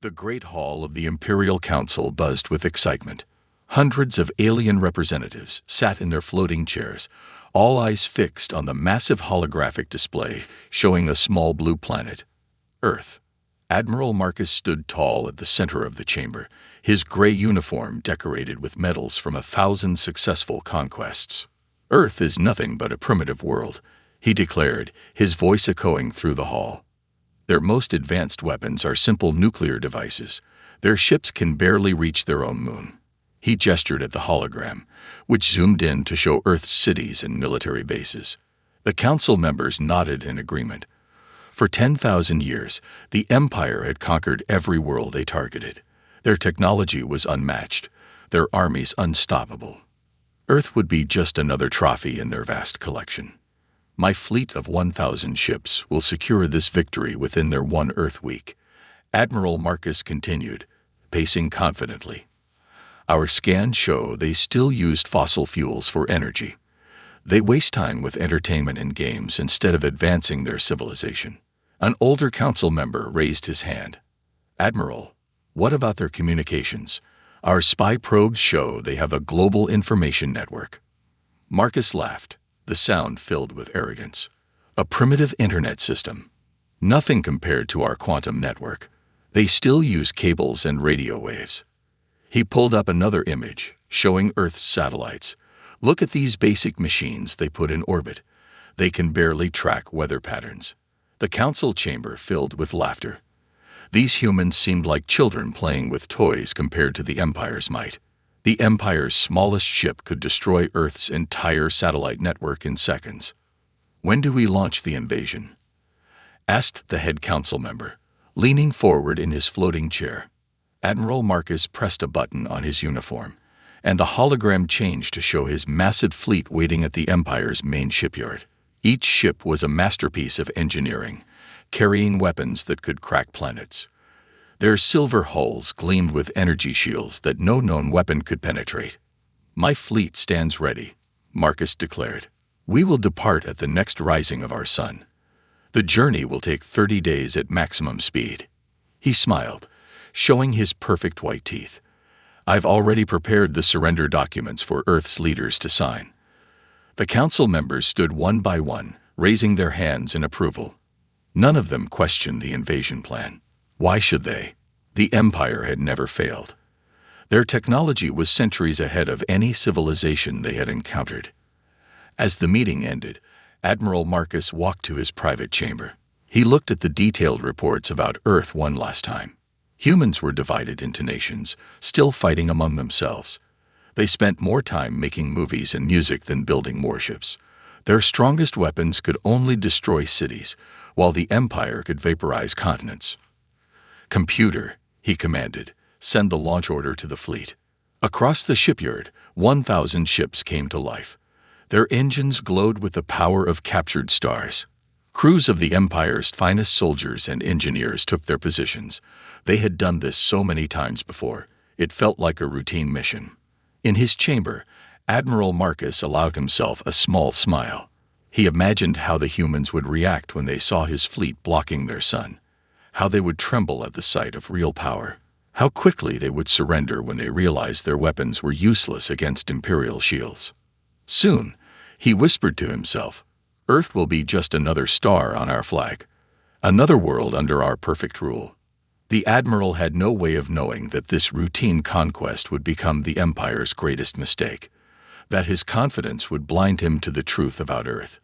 The Great Hall of the Imperial Council buzzed with excitement. Hundreds of alien representatives sat in their floating chairs, all eyes fixed on the massive holographic display showing a small blue planet, Earth. Admiral Marcus stood tall at the center of the chamber, his gray uniform decorated with medals from 1,000 successful conquests. "Earth is nothing but a primitive world," he declared, his voice echoing through the hall. "Their most advanced weapons are simple nuclear devices. Their ships can barely reach their own moon." He gestured at the hologram, which zoomed in to show Earth's cities and military bases. The council members nodded in agreement. For 10,000 years, the Empire had conquered every world they targeted. Their technology was unmatched, their armies unstoppable. Earth would be just another trophy in their vast collection. "My fleet of 1,000 ships will secure this victory within their one Earth week," Admiral Marcus continued, pacing confidently. "Our scans show they still used fossil fuels for energy. They waste time with entertainment and games instead of advancing their civilization." An older council member raised his hand. "Admiral, what about their communications? Our spy probes show they have a global information network." Marcus laughed, the sound filled with arrogance. "A primitive internet system. Nothing compared to our quantum network. They still use cables and radio waves." He pulled up another image, showing Earth's satellites. "Look at these basic machines they put in orbit. They can barely track weather patterns." The council chamber filled with laughter. These humans seemed like children playing with toys compared to the Empire's might. The Empire's smallest ship could destroy Earth's entire satellite network in seconds. "When do we launch the invasion?" asked the head council member, leaning forward in his floating chair. Admiral Marcus pressed a button on his uniform, and the hologram changed to show his massive fleet waiting at the Empire's main shipyard. Each ship was a masterpiece of engineering, carrying weapons that could crack planets. Their silver hulls gleamed with energy shields that no known weapon could penetrate. "My fleet stands ready," Marcus declared. "We will depart at the next rising of our sun. The journey will take 30 days at maximum speed." He smiled, showing his perfect white teeth. "I've already prepared the surrender documents for Earth's leaders to sign." The council members stood one by one, raising their hands in approval. None of them questioned the invasion plan. Why should they? The Empire had never failed. Their technology was centuries ahead of any civilization they had encountered. As the meeting ended, Admiral Marcus walked to his private chamber. He looked at the detailed reports about Earth one last time. Humans were divided into nations, still fighting among themselves. They spent more time making movies and music than building warships. Their strongest weapons could only destroy cities, while the Empire could vaporize continents. "Computer," he commanded, "send the launch order to the fleet." Across the shipyard, 1,000 ships came to life. Their engines glowed with the power of captured stars. Crews of the Empire's finest soldiers and engineers took their positions. They had done this so many times before, it felt like a routine mission. In his chamber, Admiral Marcus allowed himself a small smile. He imagined how the humans would react when they saw his fleet blocking their sun, how they would tremble at the sight of real power, how quickly they would surrender when they realized their weapons were useless against Imperial shields. Soon, he whispered to himself, "Earth will be just another star on our flag, another world under our perfect rule." The Admiral had no way of knowing that this routine conquest would become the Empire's greatest mistake, that his confidence would blind him to the truth about Earth,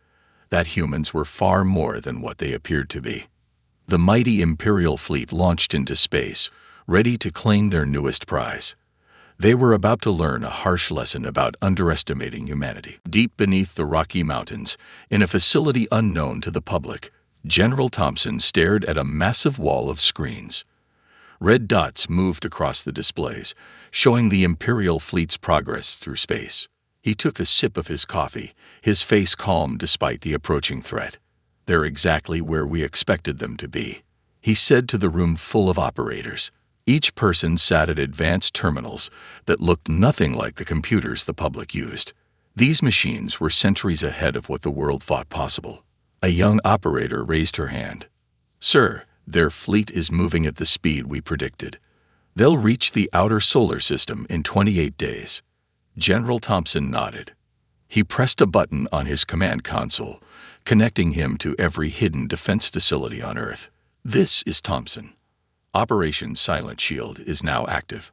that humans were far more than what they appeared to be. The mighty Imperial fleet launched into space, ready to claim their newest prize. They were about to learn a harsh lesson about underestimating humanity. Deep beneath the Rocky Mountains, in a facility unknown to the public, General Thompson stared at a massive wall of screens. Red dots moved across the displays, showing the Imperial fleet's progress through space. He took a sip of his coffee, his face calm despite the approaching threat. "They're exactly where we expected them to be," he said to the room full of operators. Each person sat at advanced terminals that looked nothing like the computers the public used. These machines were centuries ahead of what the world thought possible. A young operator raised her hand. "Sir, Their fleet is moving at the speed we predicted. They'll reach the outer solar system in 28 days. General Thompson nodded. He pressed a button on his command console, connecting him to every hidden defense facility on Earth. This is Thompson. Operation Silent Shield is now active.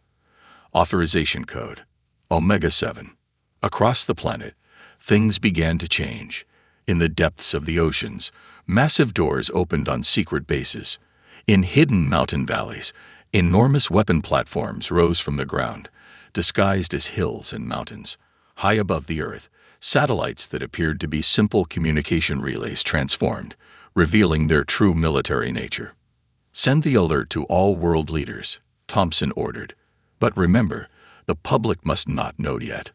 Authorization code Omega 7. Across the planet, things began to change. In the depths of the oceans, massive doors opened on secret bases. In hidden mountain valleys, enormous weapon platforms rose from the ground, disguised as hills and mountains. High above the Earth, satellites that appeared to be simple communication relays transformed, revealing their true military nature. Send the alert to all world leaders, Thompson ordered. But remember, the public must not know yet.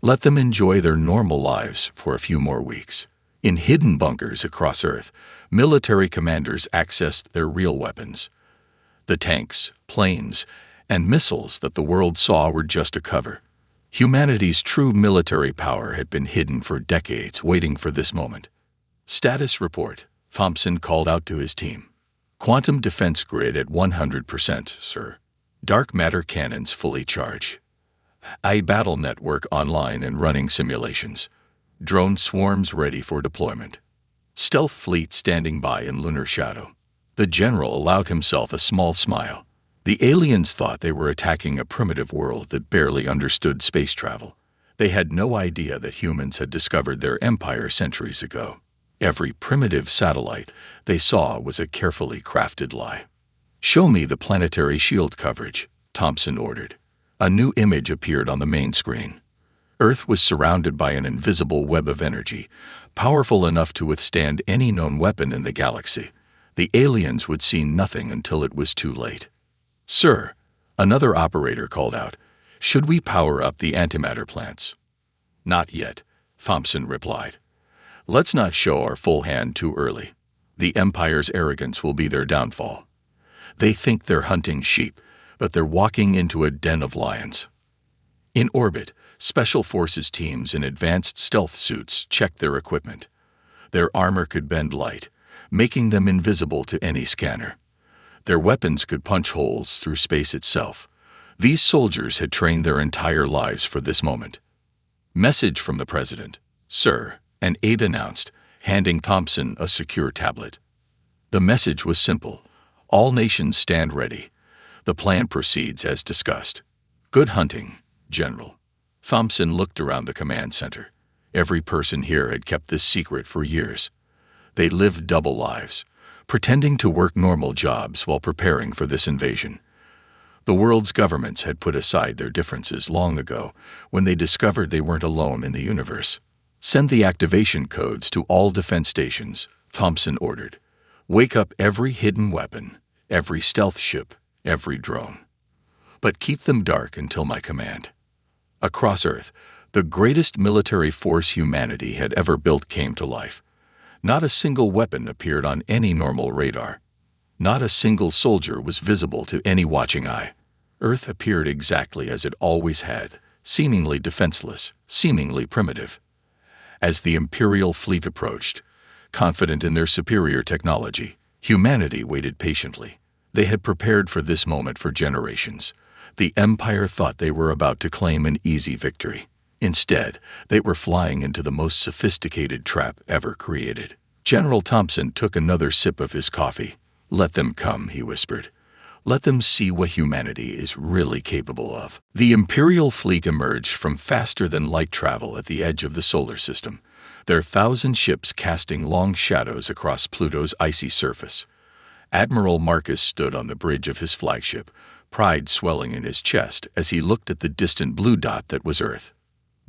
Let them enjoy their normal lives for a few more weeks. In hidden bunkers across Earth, military commanders accessed their real weapons. The tanks, planes, and missiles that the world saw were just a cover. Humanity's true military power had been hidden for decades, waiting for this moment. Status report, Thompson called out to his team. Quantum defense grid at 100%, sir. Dark matter cannons fully charged. Battle network online and running simulations. Drone swarms ready for deployment. Stealth fleet standing by in lunar shadow. The general allowed himself a small smile. The aliens thought they were attacking a primitive world that barely understood space travel. They had no idea that humans had discovered their empire centuries ago. Every primitive satellite they saw was a carefully crafted lie. Show me the planetary shield coverage, Thompson ordered. A new image appeared on the main screen. Earth was surrounded by an invisible web of energy, powerful enough to withstand any known weapon in the galaxy. The aliens would see nothing until it was too late. Sir, another operator called out, should we power up the antimatter plants? Not yet, Thompson replied. Let's not show our full hand too early. The Empire's arrogance will be their downfall. They think they're hunting sheep, but they're walking into a den of lions. In orbit, Special Forces teams in advanced stealth suits checked their equipment. Their armor could bend light, making them invisible to any scanner. Their weapons could punch holes through space itself. These soldiers had trained their entire lives for this moment. Message from the President. Sir, an aide announced, handing Thompson a secure tablet. The message was simple. All nations stand ready. The plan proceeds as discussed. Good hunting, General. Thompson looked around the command center. Every person here had kept this secret for years. They lived double lives, pretending to work normal jobs while preparing for this invasion. The world's governments had put aside their differences long ago when they discovered they weren't alone in the universe. Send the activation codes to all defense stations, Thompson ordered. Wake up every hidden weapon, every stealth ship, every drone. But keep them dark until my command. Across Earth, the greatest military force humanity had ever built came to life. Not a single weapon appeared on any normal radar. Not a single soldier was visible to any watching eye. Earth appeared exactly as it always had, seemingly defenseless, seemingly primitive. As the Imperial fleet approached, confident in their superior technology, humanity waited patiently. They had prepared for this moment for generations. The Empire thought they were about to claim an easy victory. Instead, they were flying into the most sophisticated trap ever created. General Thompson took another sip of his coffee. Let them come, he whispered. Let them see what humanity is really capable of. The Imperial fleet emerged from faster-than-light travel at the edge of the solar system, their 1,000 ships casting long shadows across Pluto's icy surface. Admiral Marcus stood on the bridge of his flagship, pride swelling in his chest as he looked at the distant blue dot that was Earth.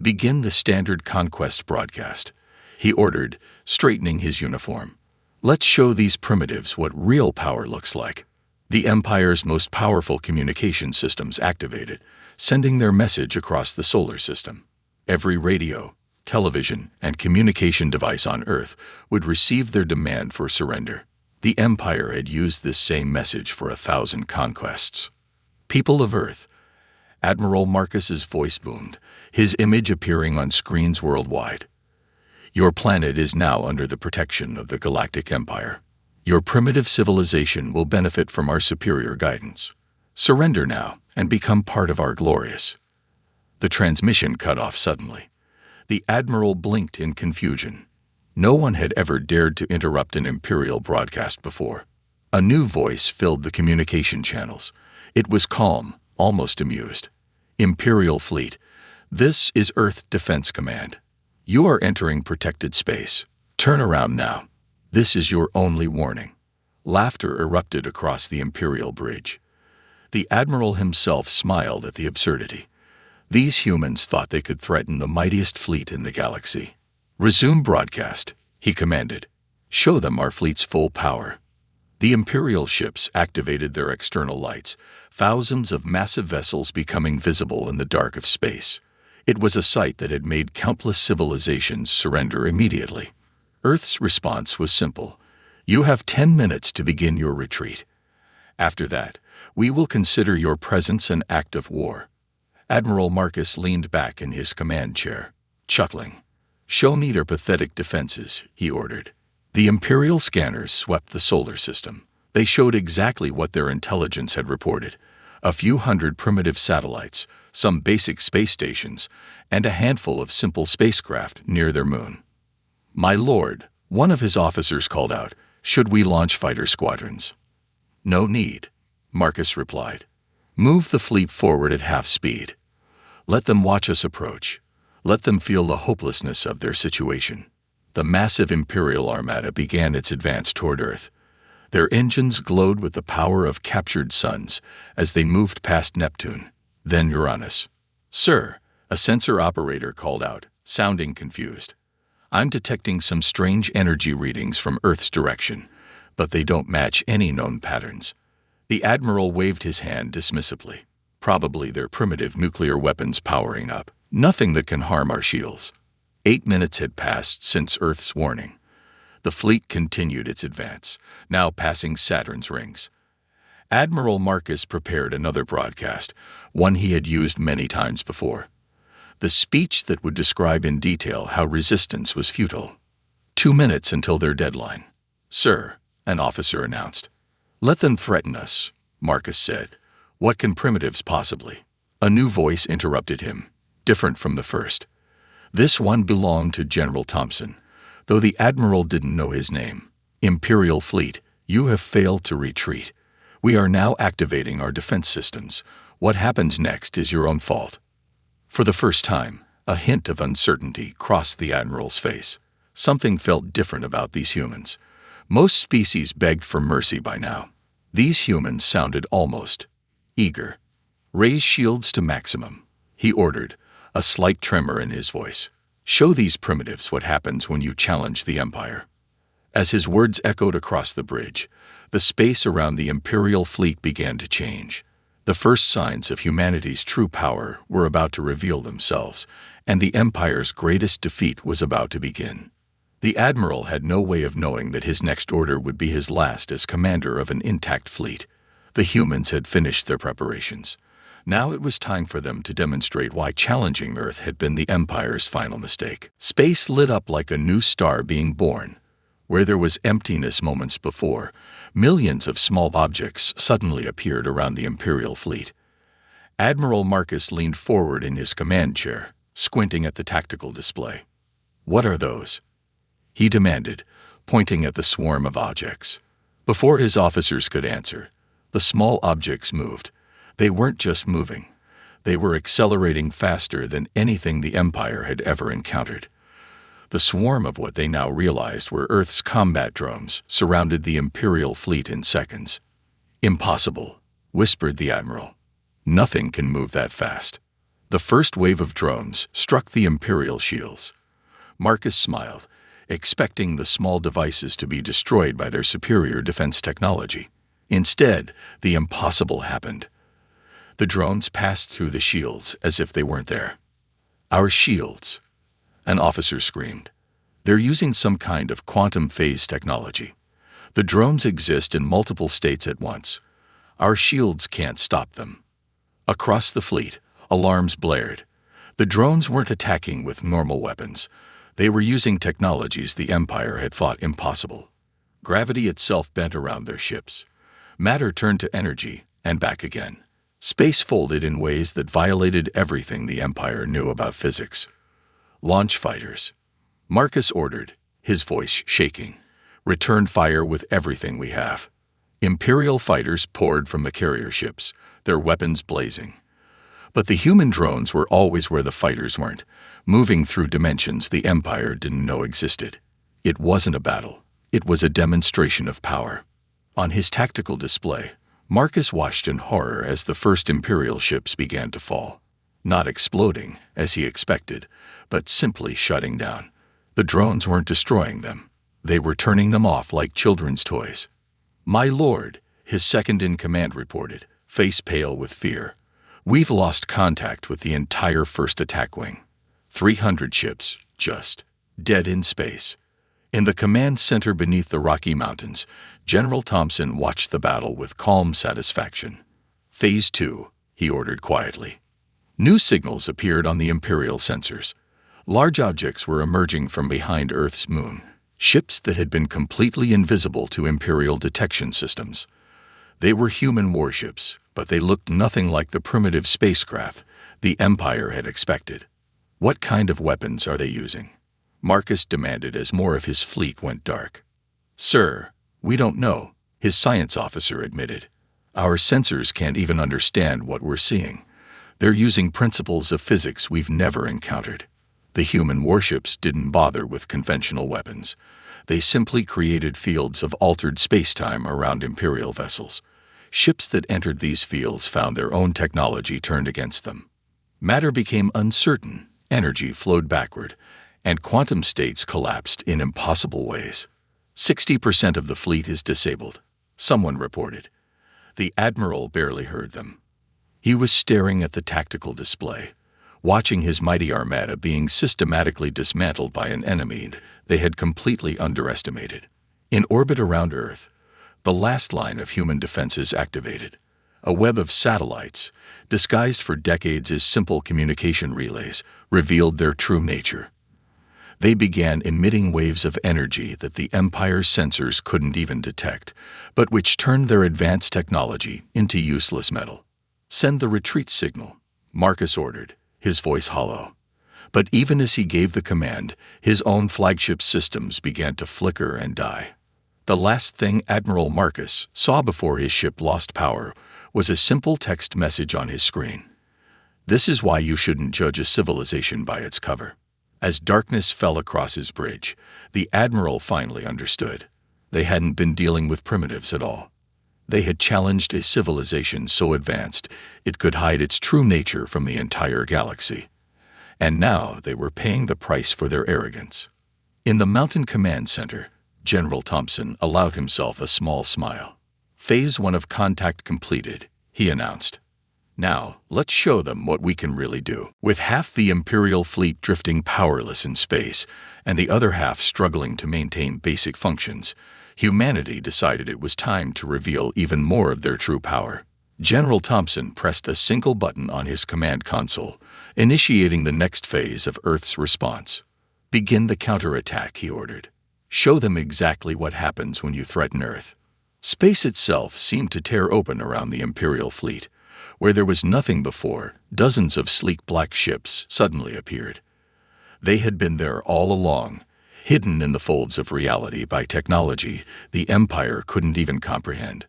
Begin the standard conquest broadcast, he ordered, straightening his uniform. Let's show these primitives what real power looks like. The Empire's most powerful communication systems activated, sending their message across the solar system. Every radio, television, and communication device on Earth would receive their demand for surrender. The Empire had used this same message for 1,000 conquests. People of Earth. Admiral Marcus's voice boomed, his image appearing on screens worldwide. Your planet is now under the protection of the Galactic Empire. Your primitive civilization will benefit from our superior guidance. Surrender now and become part of our glorious. The transmission cut off suddenly. The Admiral blinked in confusion. No one had ever dared to interrupt an Imperial broadcast before. A new voice filled the communication channels. It was calm, almost amused. Imperial Fleet, this is Earth Defense Command. You are entering protected space. Turn around now. This is your only warning. Laughter erupted across the Imperial bridge. The Admiral himself smiled at the absurdity. These humans thought they could threaten the mightiest fleet in the galaxy. Resume broadcast, he commanded. Show them our fleet's full power. The Imperial ships activated their external lights, thousands of massive vessels becoming visible in the dark of space. It was a sight that had made countless civilizations surrender immediately. Earth's response was simple. You have 10 minutes to begin your retreat. After that, we will consider your presence an act of war. Admiral Marcus leaned back in his command chair, chuckling. Show me their pathetic defenses, he ordered. The Imperial scanners swept the solar system. They showed exactly what their intelligence had reported. A few hundred primitive satellites, some basic space stations, and a handful of simple spacecraft near their moon. My lord, one of his officers called out, should we launch fighter squadrons? No need, Marcus replied. Move the fleet forward at half speed. Let them watch us approach. Let them feel the hopelessness of their situation. The massive Imperial armada began its advance toward Earth. Their engines glowed with the power of captured suns as they moved past Neptune, then Uranus. Sir, a sensor operator called out, sounding confused. I'm detecting some strange energy readings from Earth's direction, but they don't match any known patterns. The Admiral waved his hand dismissively. Probably their primitive nuclear weapons powering up. Nothing that can harm our shields. 8 minutes had passed since Earth's warning. The fleet continued its advance, now passing Saturn's rings. Admiral Marcus prepared another broadcast, one he had used many times before. The speech that would describe in detail how resistance was futile. 2 minutes until their deadline. Sir, an officer announced. Let them threaten us, Marcus said. What can primitives possibly? A new voice interrupted him, different from the first. This one belonged to General Thompson, though the Admiral didn't know his name. Imperial Fleet, you have failed to retreat. We are now activating our defense systems. What happens next is your own fault. For the first time, a hint of uncertainty crossed the Admiral's face. Something felt different about these humans. Most species begged for mercy by now. These humans sounded almost eager. Raise shields to maximum, he ordered, a slight tremor in his voice. Show these primitives what happens when you challenge the Empire. As his words echoed across the bridge, the space around the Imperial fleet began to change. The first signs of humanity's true power were about to reveal themselves, and the Empire's greatest defeat was about to begin. The Admiral had no way of knowing that his next order would be his last as commander of an intact fleet. The humans had finished their preparations. Now it was time for them to demonstrate why challenging Earth had been the Empire's final mistake. Space lit up like a new star being born. Where there was emptiness moments before, millions of small objects suddenly appeared around the Imperial fleet. Admiral Marcus leaned forward in his command chair, squinting at the tactical display. What are those? He demanded, pointing at the swarm of objects. Before his officers could answer, the small objects moved. They weren't just moving. They were accelerating faster than anything the Empire had ever encountered. The swarm of what they now realized were Earth's combat drones surrounded the Imperial fleet in seconds. Impossible, whispered the Admiral. Nothing can move that fast. The first wave of drones struck the Imperial shields. Marcus smiled, expecting the small devices to be destroyed by their superior defense technology. Instead, the impossible happened. The drones passed through the shields as if they weren't there. Our shields, an officer screamed. They're using some kind of quantum phase technology. The drones exist in multiple states at once. Our shields can't stop them. Across the fleet, alarms blared. The drones weren't attacking with normal weapons. They were using technologies the Empire had thought impossible. Gravity itself bent around their ships. Matter turned to energy and back again. Space folded in ways that violated everything the Empire knew about physics. Launch fighters. Marcus ordered, his voice shaking. Return fire with everything we have. Imperial fighters poured from the carrier ships, their weapons blazing. But the human drones were always where the fighters weren't, moving through dimensions the Empire didn't know existed. It wasn't a battle. It was a demonstration of power. On his tactical display, Marcus watched in horror as the first Imperial ships began to fall. Not exploding, as he expected, but simply shutting down. The drones weren't destroying them. They were turning them off like children's toys. "My lord," his second-in-command reported, face pale with fear. "We've lost contact with the entire first attack wing. 300 ships, just dead in space." In the command center beneath the Rocky Mountains, General Thompson watched the battle with calm satisfaction. "Phase 2, he ordered quietly. New signals appeared on the Imperial sensors. Large objects were emerging from behind Earth's moon, ships that had been completely invisible to Imperial detection systems. They were human warships, but they looked nothing like the primitive spacecraft the Empire had expected. "What kind of weapons are they using?" Marcus demanded as more of his fleet went dark. "Sir, we don't know," his science officer admitted. "Our sensors can't even understand what we're seeing. They're using principles of physics we've never encountered." The human warships didn't bother with conventional weapons. They simply created fields of altered spacetime around Imperial vessels. Ships that entered these fields found their own technology turned against them. Matter became uncertain, energy flowed backward, and quantum states collapsed in impossible ways. 60% of the fleet is disabled, someone reported. The admiral barely heard them. He was staring at the tactical display, watching his mighty armada being systematically dismantled by an enemy they had completely underestimated. In orbit around Earth, the last line of human defenses activated. A web of satellites, disguised for decades as simple communication relays, revealed their true nature. They began emitting waves of energy that the Empire's sensors couldn't even detect, but which turned their advanced technology into useless metal. "Send the retreat signal," Marcus ordered, his voice hollow. But even as he gave the command, his own flagship systems began to flicker and die. The last thing Admiral Marcus saw before his ship lost power was a simple text message on his screen. "This is why you shouldn't judge a civilization by its cover." As darkness fell across his bridge, the Admiral finally understood. They hadn't been dealing with primitives at all. They had challenged a civilization so advanced it could hide its true nature from the entire galaxy. And now they were paying the price for their arrogance. In the Mountain Command Center, General Thompson allowed himself a small smile. "Phase 1 of contact completed," he announced. "Now, let's show them what we can really do." With half the Imperial fleet drifting powerless in space and the other half struggling to maintain basic functions, humanity decided it was time to reveal even more of their true power. General Thompson pressed a single button on his command console, initiating the next phase of Earth's response. "Begin the counterattack," he ordered. "Show them exactly what happens when you threaten Earth." Space itself seemed to tear open around the Imperial fleet. Where there was nothing before, dozens of sleek black ships suddenly appeared. They had been there all along, hidden in the folds of reality by technology the Empire couldn't even comprehend.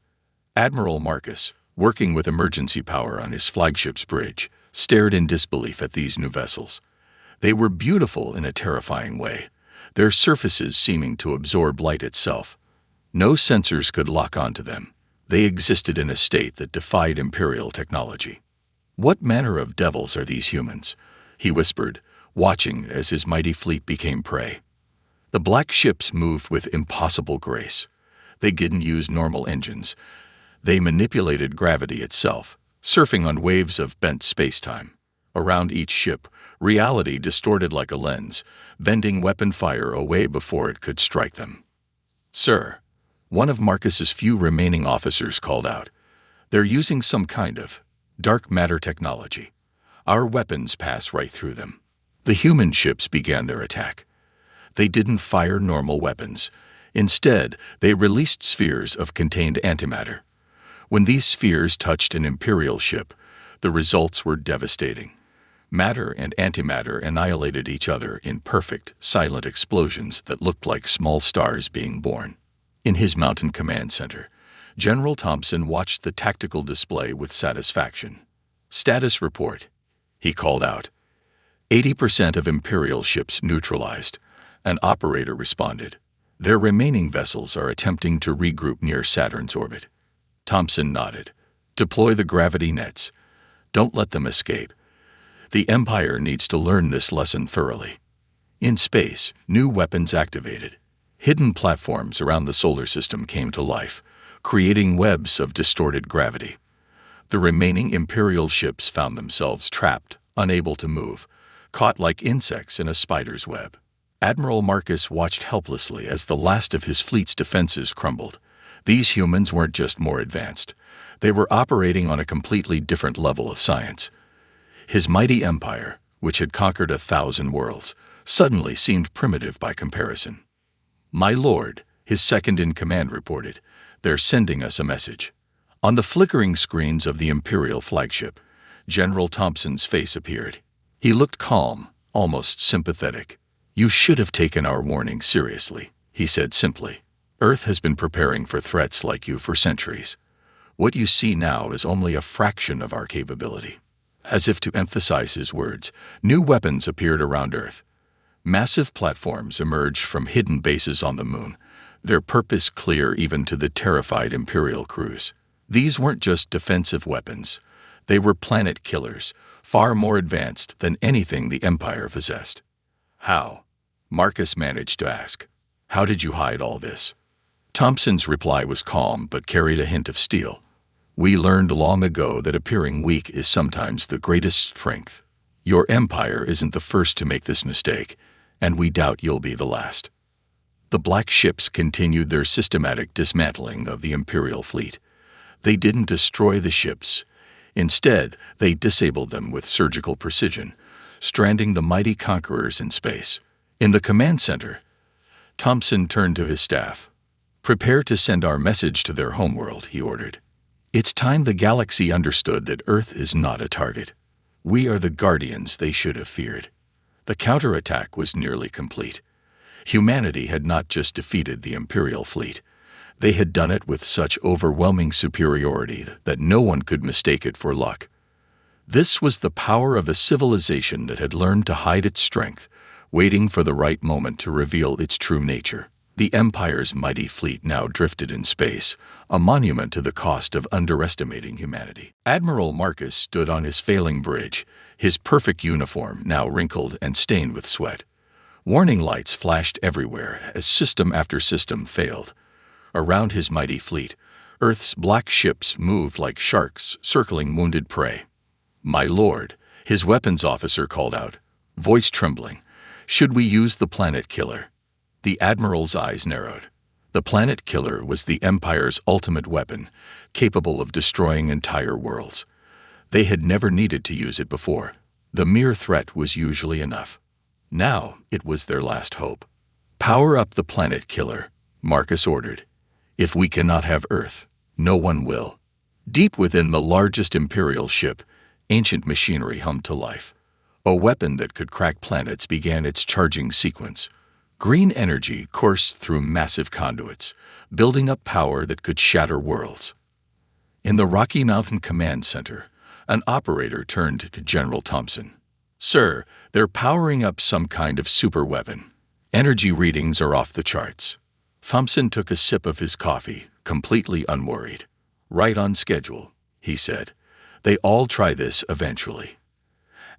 Admiral Marcus, working with emergency power on his flagship's bridge, stared in disbelief at these new vessels. They were beautiful in a terrifying way, their surfaces seeming to absorb light itself. No sensors could lock onto them. They existed in a state that defied Imperial technology. "What manner of devils are these humans?" he whispered, watching as his mighty fleet became prey. The black ships moved with impossible grace. They didn't use normal engines. They manipulated gravity itself, surfing on waves of bent spacetime. Around each ship, reality distorted like a lens, bending weapon fire away before it could strike them. "Sir," one of Marcus's few remaining officers called out, "they're using some kind of dark matter technology. Our weapons pass right through them." The human ships began their attack. They didn't fire normal weapons. Instead, they released spheres of contained antimatter. When these spheres touched an Imperial ship, the results were devastating. Matter and antimatter annihilated each other in perfect, silent explosions that looked like small stars being born. In his mountain command center, General Thompson watched the tactical display with satisfaction. "Status report," he called out. 80% of Imperial ships neutralized. An operator responded. "Their remaining vessels are attempting to regroup near Saturn's orbit." Thompson nodded. "Deploy the gravity nets. Don't let them escape. The Empire needs to learn this lesson thoroughly." In space, new weapons activated. Hidden platforms around the solar system came to life, creating webs of distorted gravity. The remaining Imperial ships found themselves trapped, unable to move, caught like insects in a spider's web. Admiral Marcus watched helplessly as the last of his fleet's defenses crumbled. These humans weren't just more advanced. They were operating on a completely different level of science. His mighty empire, which had conquered 1,000 worlds, suddenly seemed primitive by comparison. "My lord," his second-in-command reported, "they're sending us a message." On the flickering screens of the Imperial flagship, General Thompson's face appeared. He looked calm, almost sympathetic. "You should have taken our warning seriously," he said simply. "Earth has been preparing for threats like you for centuries. What you see now is only a fraction of our capability." As if to emphasize his words, new weapons appeared around Earth. Massive platforms emerged from hidden bases on the moon, their purpose clear even to the terrified Imperial crews. These weren't just defensive weapons. They were planet killers, far more advanced than anything the Empire possessed. "How?" Marcus managed to ask. "How did you hide all this?" Thompson's reply was calm but carried a hint of steel. "We learned long ago that appearing weak is sometimes the greatest strength. Your empire isn't the first to make this mistake, and we doubt you'll be the last." The black ships continued their systematic dismantling of the Imperial fleet. They didn't destroy the ships. Instead, they disabled them with surgical precision, stranding the mighty conquerors in space. In the command center, Thompson turned to his staff. "Prepare to send our message to their homeworld," he ordered. "It's time the galaxy understood that Earth is not a target. We are the guardians they should have feared." The counterattack was nearly complete. Humanity had not just defeated the Imperial fleet. They had done it with such overwhelming superiority that no one could mistake it for luck. This was the power of a civilization that had learned to hide its strength, waiting for the right moment to reveal its true nature. The Empire's mighty fleet now drifted in space, a monument to the cost of underestimating humanity. Admiral Marcus stood on his failing bridge, his perfect uniform now wrinkled and stained with sweat. Warning lights flashed everywhere as system after system failed. Around his mighty fleet, Earth's black ships moved like sharks circling wounded prey. "My lord," his weapons officer called out, voice trembling, "should we use the planet killer?" The Admiral's eyes narrowed. The planet killer was the Empire's ultimate weapon, capable of destroying entire worlds. They had never needed to use it before. The mere threat was usually enough. Now it was their last hope. "Power up the planet killer," Marcus ordered. "If we cannot have Earth, no one will." Deep within the largest Imperial ship, ancient machinery hummed to life. A weapon that could crack planets began its charging sequence. Green energy coursed through massive conduits, building up power that could shatter worlds. In the Rocky Mountain Command Center, an operator turned to General Thompson. "Sir, they're powering up some kind of super weapon. Energy readings are off the charts." Thompson took a sip of his coffee, completely unworried. "Right on schedule," he said. "They all try this eventually.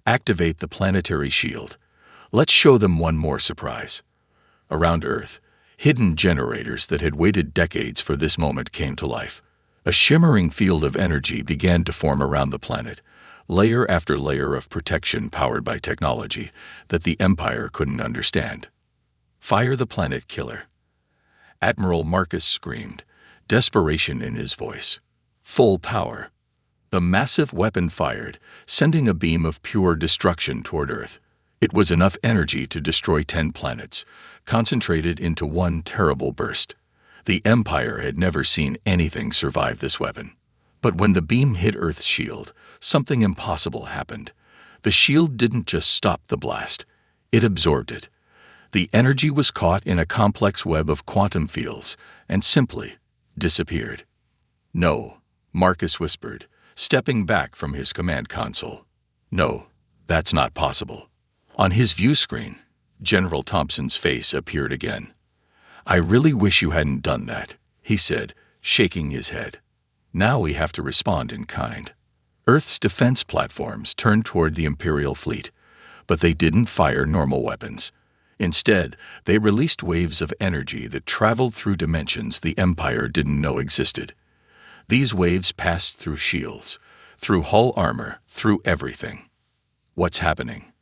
Activate the planetary shield. Let's show them one more surprise." Around Earth, hidden generators that had waited decades for this moment came to life. A shimmering field of energy began to form around the planet, layer after layer of protection powered by technology that the Empire couldn't understand. "Fire the planet killer," Admiral Marcus screamed, desperation in his voice. Full power. The massive weapon fired, sending a beam of pure destruction toward Earth. It was enough energy to destroy 10 planets, concentrated into one terrible burst. The Empire had never seen anything survive this weapon. But when the beam hit Earth's shield, something impossible happened. The shield didn't just stop the blast, it absorbed it. The energy was caught in a complex web of quantum fields and simply disappeared. "No," Marcus whispered, stepping back from his command console. "No, that's not possible." On his view screen, General Thompson's face appeared again. "I really wish you hadn't done that," he said, shaking his head. "Now we have to respond in kind." Earth's defense platforms turned toward the Imperial fleet, but they didn't fire normal weapons. Instead, they released waves of energy that traveled through dimensions the Empire didn't know existed. These waves passed through shields, through hull armor, through everything. "What's happening?"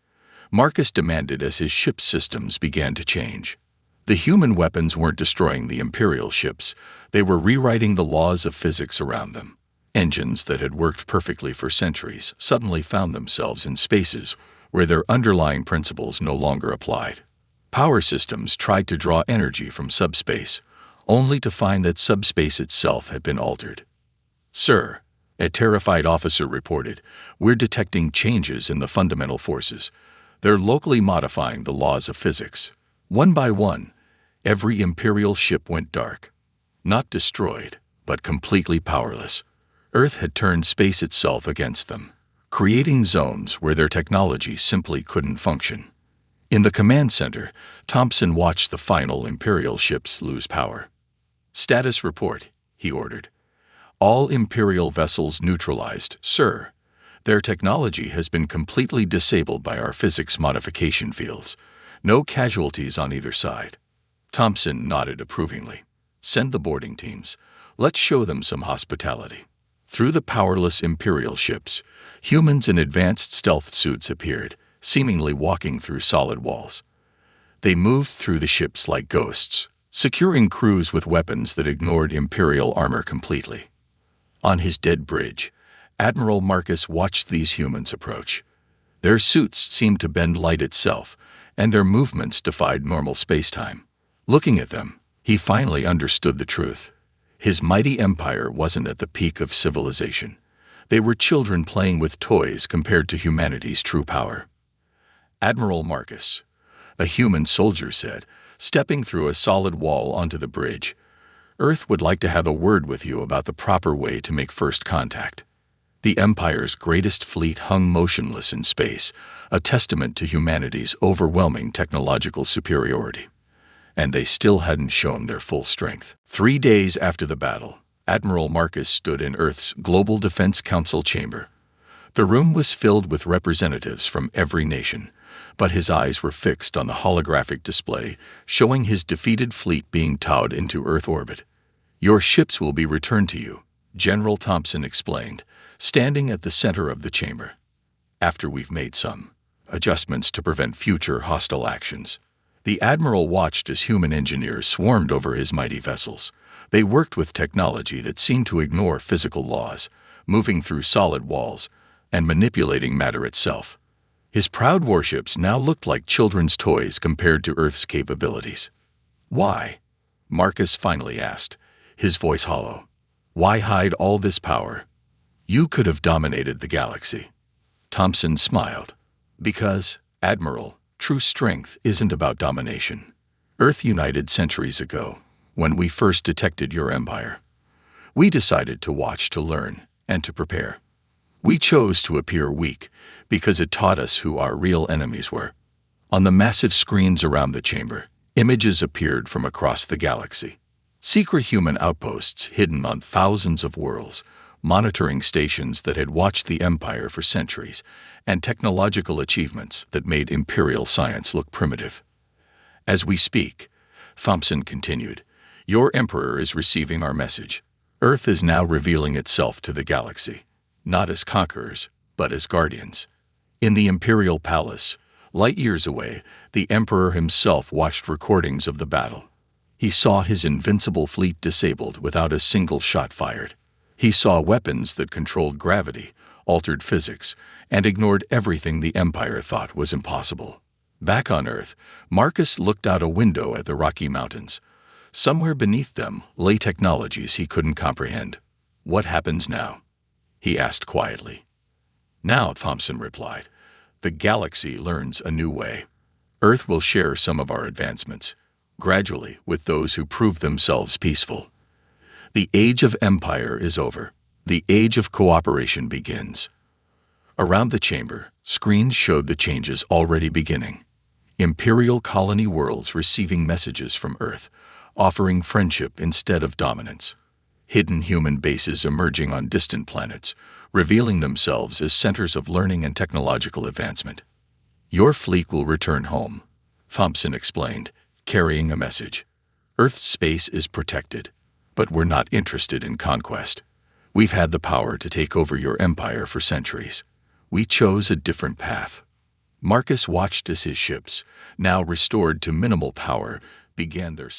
Marcus demanded as his ship's systems began to change. The human weapons weren't destroying the Imperial ships, they were rewriting the laws of physics around them. Engines that had worked perfectly for centuries suddenly found themselves in spaces where their underlying principles no longer applied. Power systems tried to draw energy from subspace, only to find that subspace itself had been altered. "Sir," a terrified officer reported, "we're detecting changes in the fundamental forces. They're locally modifying the laws of physics." One by one, every Imperial ship went dark. Not destroyed, but completely powerless. Earth had turned space itself against them, creating zones where their technology simply couldn't function. In the command center, Thompson watched the final Imperial ships lose power. "Status report," he ordered. "All Imperial vessels neutralized, sir. Their technology has been completely disabled by our physics modification fields. No casualties on either side." Thompson nodded approvingly. "Send the boarding teams. Let's show them some hospitality." Through the powerless Imperial ships, humans in advanced stealth suits appeared, seemingly walking through solid walls. They moved through the ships like ghosts, securing crews with weapons that ignored Imperial armor completely. On his dead bridge, Admiral Marcus watched these humans approach. Their suits seemed to bend light itself, and their movements defied normal spacetime. Looking at them, he finally understood the truth. His mighty empire wasn't at the peak of civilization. They were children playing with toys compared to humanity's true power. "Admiral Marcus," a human soldier said, stepping through a solid wall onto the bridge, "Earth would like to have a word with you about the proper way to make first contact." The Empire's greatest fleet hung motionless in space, a testament to humanity's overwhelming technological superiority. And they still hadn't shown their full strength. 3 days after the battle, Admiral Marcus stood in Earth's Global Defense Council chamber. The room was filled with representatives from every nation, but his eyes were fixed on the holographic display, showing his defeated fleet being towed into Earth orbit. "Your ships will be returned to you," General Thompson explained, standing at the center of the chamber. "After we've made some adjustments to prevent future hostile actions." The Admiral watched as human engineers swarmed over his mighty vessels. They worked with technology that seemed to ignore physical laws, moving through solid walls and manipulating matter itself. His proud warships now looked like children's toys compared to Earth's capabilities. "Why?" Marcus finally asked, his voice hollow. "Why hide all this power? You could have dominated the galaxy." Thompson smiled. "Because, Admiral, true strength isn't about domination. Earth united centuries ago, when we first detected your empire. We decided to watch, to learn, and to prepare. We chose to appear weak because it taught us who our real enemies were." On the massive screens around the chamber, images appeared from across the galaxy. Secret human outposts hidden on thousands of worlds, monitoring stations that had watched the Empire for centuries, and technological achievements that made Imperial science look primitive. "As we speak," Thompson continued, "your Emperor is receiving our message. Earth is now revealing itself to the galaxy, not as conquerors, but as guardians." In the Imperial Palace, light years away, the Emperor himself watched recordings of the battle. He saw his invincible fleet disabled without a single shot fired. He saw weapons that controlled gravity, altered physics, and ignored everything the Empire thought was impossible. Back on Earth, Marcus looked out a window at the Rocky Mountains. Somewhere beneath them lay technologies he couldn't comprehend. "What happens now?" he asked quietly. "Now," Thompson replied, "the galaxy learns a new way. Earth will share some of our advancements, gradually, with those who prove themselves peaceful. The age of empire is over. The age of cooperation begins." Around the chamber, screens showed the changes already beginning. Imperial colony worlds receiving messages from Earth, offering friendship instead of dominance. Hidden human bases emerging on distant planets, revealing themselves as centers of learning and technological advancement. "Your fleet will return home," Thompson explained, carrying a message. "Earth's space is protected, but we're not interested in conquest. We've had the power to take over your empire for centuries. We chose a different path." Marcus watched as his ships, now restored to minimal power, began their